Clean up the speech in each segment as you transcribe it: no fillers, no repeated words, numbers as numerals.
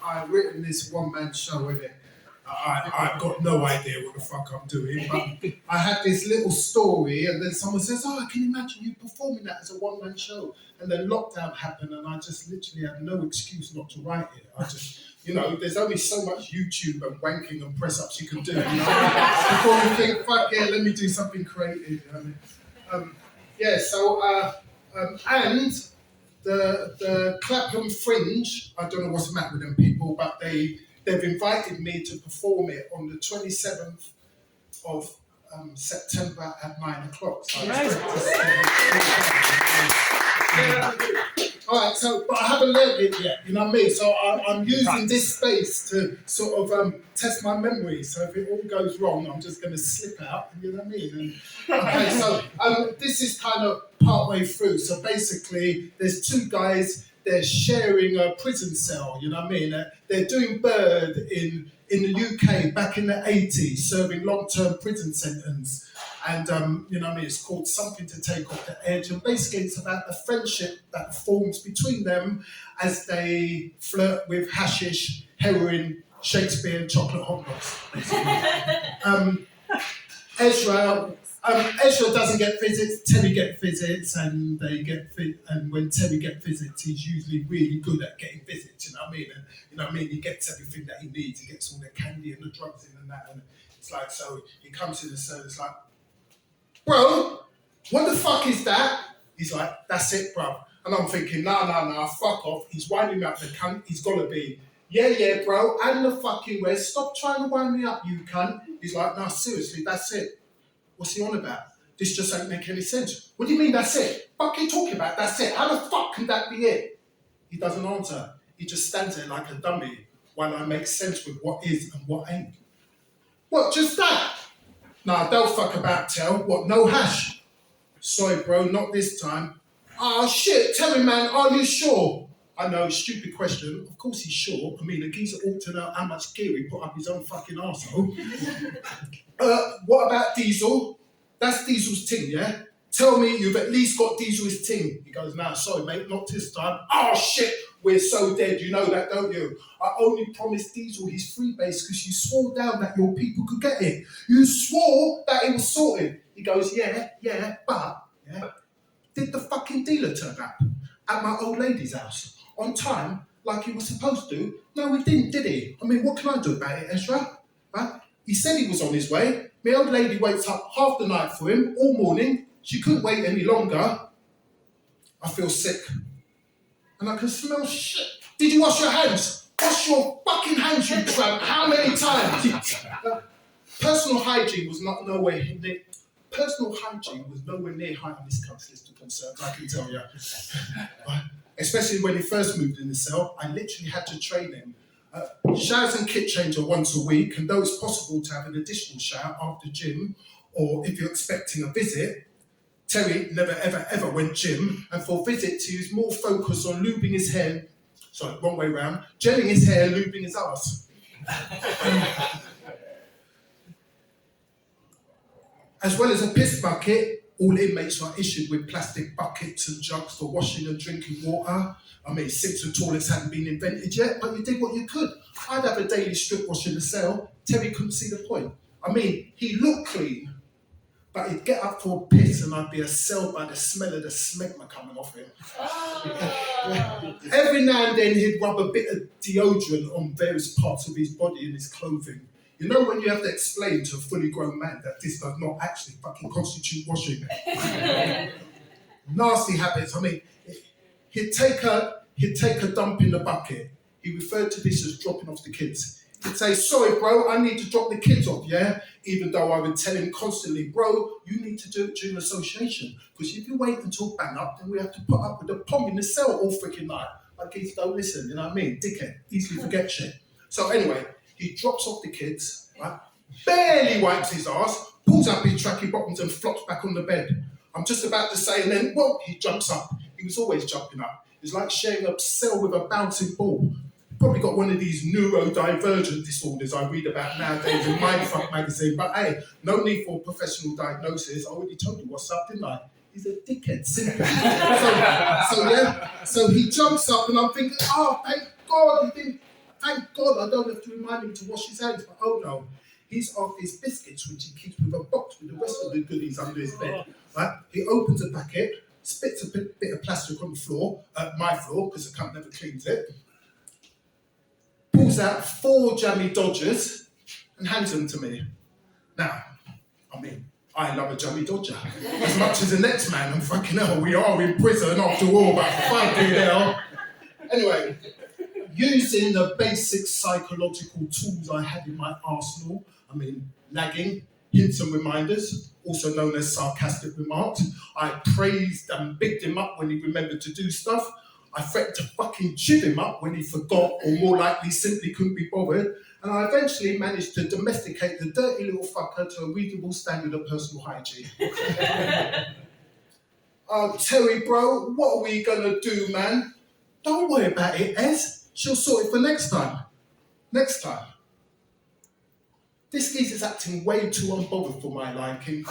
I've written this one-man show with it. I've got no idea what the fuck I'm doing, but I had this little story, and then someone says, "Oh, I can imagine you performing that as a one-man show." And then lockdown happened, and I just literally had no excuse not to write it. I just, there's only so much YouTube and wanking and press-ups you can do, before you think, "Fuck yeah, let me do something creative." And the Clapham Fringe, I don't know what's the matter with them people, but they've invited me to perform it on the 27th of September at 9 o'clock. So all right, but I haven't learned it yet, you know what I mean? So I'm using this space to sort of test my memory. So if it all goes wrong, I'm just going to slip out, you know what I mean? Okay, so this is kind of partway through. So basically, there's two guys, they're sharing a prison cell, you know what I mean? They're doing Bird in the UK back in the 80s, serving long-term prison sentence. And, you know what I mean, it's called Something to Take Off the Edge. And basically it's about the friendship that forms between them as they flirt with hashish, heroin, Shakespeare, and chocolate hot dogs. Ezra doesn't get visits, Terry gets visits, and and when Terry gets visits, he's usually really good at getting visits, you know what I mean? And you know what I mean, he gets everything that he needs, he gets all the candy and the drugs in and that, and it's like, so he comes to the cell, it's like, "Bro, what the fuck is that?" He's like, "That's it, bro." And I'm thinking, nah, fuck off. He's winding me up, the cunt. He's gotta be, yeah, bro, and the fucking rest. Stop trying to wind me up, you cunt. He's like, "No, seriously, that's it." What's he on about? This just ain't make any sense. What do you mean that's it? Fuck you talking about, that's it? How the fuck can that be it? He doesn't answer. He just stands there like a dummy while I make sense with what is and what ain't. What, just that? Nah, don't fuck about, Tel. What, no hash? Sorry, bro, not this time. Oh, shit, tell me, man, are you sure? I know, stupid question. Of course he's sure. I mean, the geezer ought to know how much gear he put up his own fucking arsehole. What about Diesel? That's Diesel's ting, yeah? Tell me you've at least got Diesel's ting. He goes, "Nah, sorry, mate, not this time." Oh, shit, we're so dead, you know that, don't you? I only promised Diesel his freebase because you swore down that your people could get it. You swore that it was sorted. He goes, yeah, but, did the fucking dealer turn up at my old lady's house on time like he was supposed to? No, he didn't, did he? I mean, what can I do about it, Ezra? Right? He said he was on his way. My old lady waits up half the night for him, all morning. She couldn't wait any longer. I feel sick. And I can smell shit. Did you wash your hands? Wash your fucking hands, you tramp. How many times? Personal hygiene was nowhere near. Personal hygiene was nowhere near high on this country's list of concerns, I can tell you. Especially when he first moved in the cell, I literally had to train him. Showers and kit change are once a week, and though it's possible to have an additional shower after gym, or if you're expecting a visit, Terry never ever went gym, and for visits he was more focused on lubing his hair, wrong way round, gelling his hair, lubing his arse. As well as a piss bucket, all inmates are issued with plastic buckets and jugs for washing and drinking water. I mean, sinks and toilets hadn't been invented yet, but you did what you could. I'd have a daily strip wash in the cell. Terry couldn't see the point. I mean, he looked clean, but he'd get up for a piss and I'd be assailed by the smell of the smegma coming off him. Oh. Every now and then he'd rub a bit of deodorant on various parts of his body and his clothing. You know when you have to explain to a fully grown man that this does not actually fucking constitute washing? Nasty habits. I mean, he'd take a dump in the bucket. He referred to this as dropping off the kids. He'd say, "Sorry, bro, I need to drop the kids off, yeah?" Even though I would tell him constantly, "Bro, you need to do it during association. Because if you wait until bang up, then we have to put up with the pom in the cell all freaking night." Like, kids don't listen, you know what I mean? Dickhead, easily forget shit. So anyway, he drops off the kids, right? Barely wipes his ass, pulls up his tracky bottoms and flops back on the bed. I'm just about to say, and then, well, he jumps up. He was always jumping up. It's like sharing a cell with a bouncing ball. Probably got one of these neurodivergent disorders I read about nowadays in Mindfuck magazine. But hey, no need for professional diagnosis. I already told you what's up, didn't I? He's a dickhead, simple. So he jumps up and I'm thinking, oh, thank God he didn't Thank God I don't have to remind him to wash his hands, but oh no. He's after his biscuits, which he keeps with a box with the rest of the goodies under his bed. Right? He opens a packet, spits a bit of plastic on the floor, my floor, because the cunt never cleans it, pulls out 4 jammy Dodgers and hands them to me. Now, I mean, I love a jammy Dodger. As much as the next man, and fucking hell, we are in prison after all, but fucking hell. Anyway, using the basic psychological tools I had in my arsenal, I mean, nagging, hints and reminders, also known as sarcastic remarks. I praised and bigged him up when he remembered to do stuff. I threatened to fucking chew him up when he forgot or more likely simply couldn't be bothered. And I eventually managed to domesticate the dirty little fucker to a reasonable standard of personal hygiene. Terry, bro, what are we gonna do, man? Don't worry about it, Ez. She'll sort it for next time. Next time. This geezer's acting way too unbothered for my liking.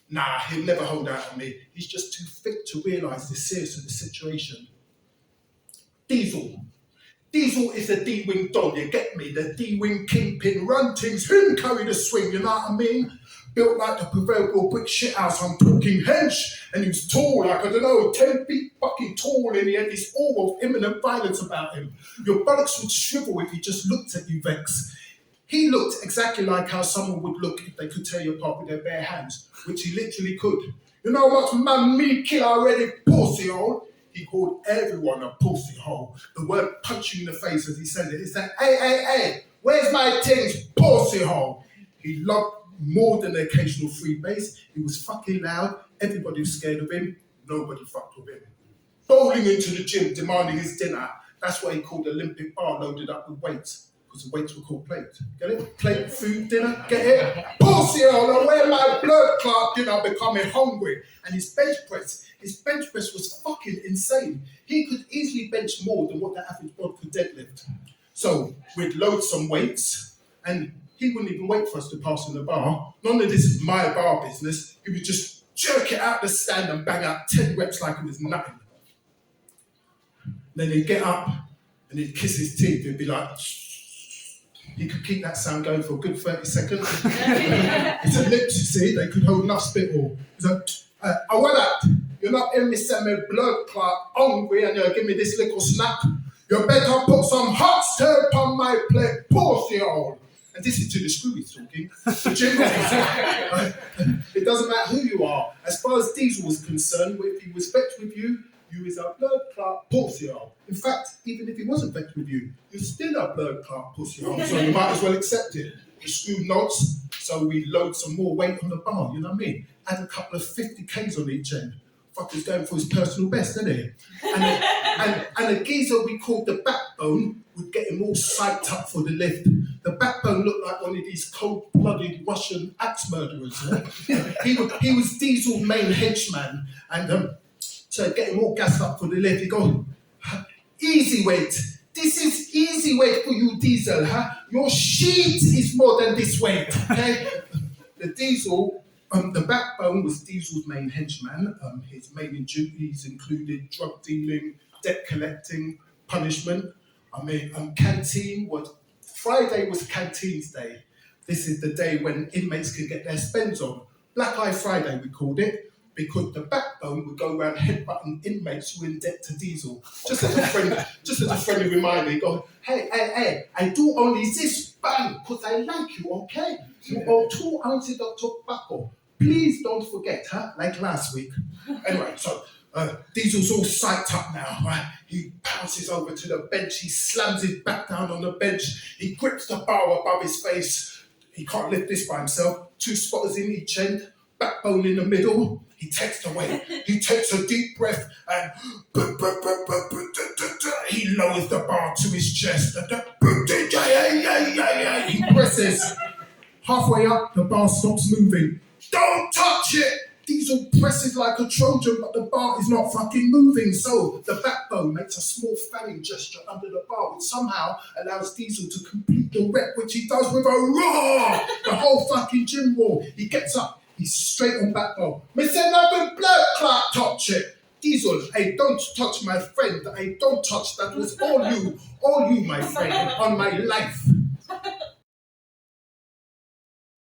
Nah, he'll never hold out on me. He's just too thick to realise the seriousness of the situation. Diesel. Diesel is the D-wing Don, you get me? The D-wing kingpin, run things, him carry the swing, you know what I mean? Built like the proverbial brick shithouse, I'm talking hench. And he was tall, like, I don't know, 10 feet fucking tall, and he had this aura of imminent violence about him. Your buttocks would shrivel if he just looked at you, Vex. He looked exactly like how someone would look if they could tear you apart with their bare hands, which he literally could. You know what, man, me kill already, pussy hole. He called everyone a pussy hole. The word punch you in the face as he said it is that, hey, where's my things, pussy hole? He loved more than the occasional freebase. He was fucking loud. Everybody was scared of him. Nobody fucked with him. Bowling into the gym, demanding his dinner. That's what he called Olympic bar loaded up with weights. Because the weights were called plates. Get it? Plate, food, dinner, get it? Pussy hole, where my blood clot dinner becoming hungry. And his bench press was fucking insane. He could easily bench more than what the average bod could deadlift. So we'd load some weights, and he wouldn't even wait for us to pass in the bar. None of this is my bar business. He would just jerk it out the stand and bang out 10 reps like it was nothing. Then he'd get up and he'd kiss his teeth. He'd be like, he could keep that sound going for a good 30 seconds. It's a lips, you see, they could hold enough spitball. He's like, I want that. You're not in me send me blood clot, hungry, and you'll give me this little snack. You better put some hot syrup on my plate, pussy hole. And this is to the screw he's talking. The general, it doesn't matter who you are. As far as Diesel was concerned, if he was vexed with you, you is a blood clot pussy hole. In fact, even if he wasn't vexed with you, you're still a blood clot pussy hole, so you might as well accept it. The screw nods, so we load some more weight on the bar, you know what I mean? Add a couple of 50 Ks on each end. Fucker's going for his personal best, isn't he? And the geezer we called the backbone would get him all psyched up for the lift. The backbone looked like one of these cold-blooded Russian axe murderers. He was Diesel's main henchman, and so get him all gassed up for the lift. He go, easy weight. This is easy weight for you, Diesel, huh? Your sheet is more than this weight, okay? The Diesel, the backbone was Diesel's main henchman. His main duties included drug dealing, debt collecting, punishment. Canteen was, Friday was Canteens Day. This is the day when inmates could get their spends on. Black Eye Friday, we called it, because the backbone would go around headbutting inmates who were in debt to Diesel. Just as a friendly reminder, he'd go, hey, I do only this, bang, because I like you, okay? You owe 2 ounces of tobacco. Please don't forget, huh? Like last week. Anyway, so Diesel's all psyched up now, right? He bounces over to the bench, he slams his back down on the bench, he grips the bar above his face. He can't lift this by himself. 2 spotters in each end, backbone in the middle. He takes the weight, he takes a deep breath, and he lowers the bar to his chest. He presses. Halfway up, the bar stops moving. Don't touch it! Diesel presses like a Trojan, but the bar is not fucking moving. So the backbone makes a small fanning gesture under the bar, which somehow allows Diesel to complete the rep, which he does with a roar. The whole fucking gym roar. He gets up, he's straight on backbone. Me say nothing blood clot touch it. Diesel, hey, don't touch my friend. Hey, don't touch. That was all you, my friend, on my life.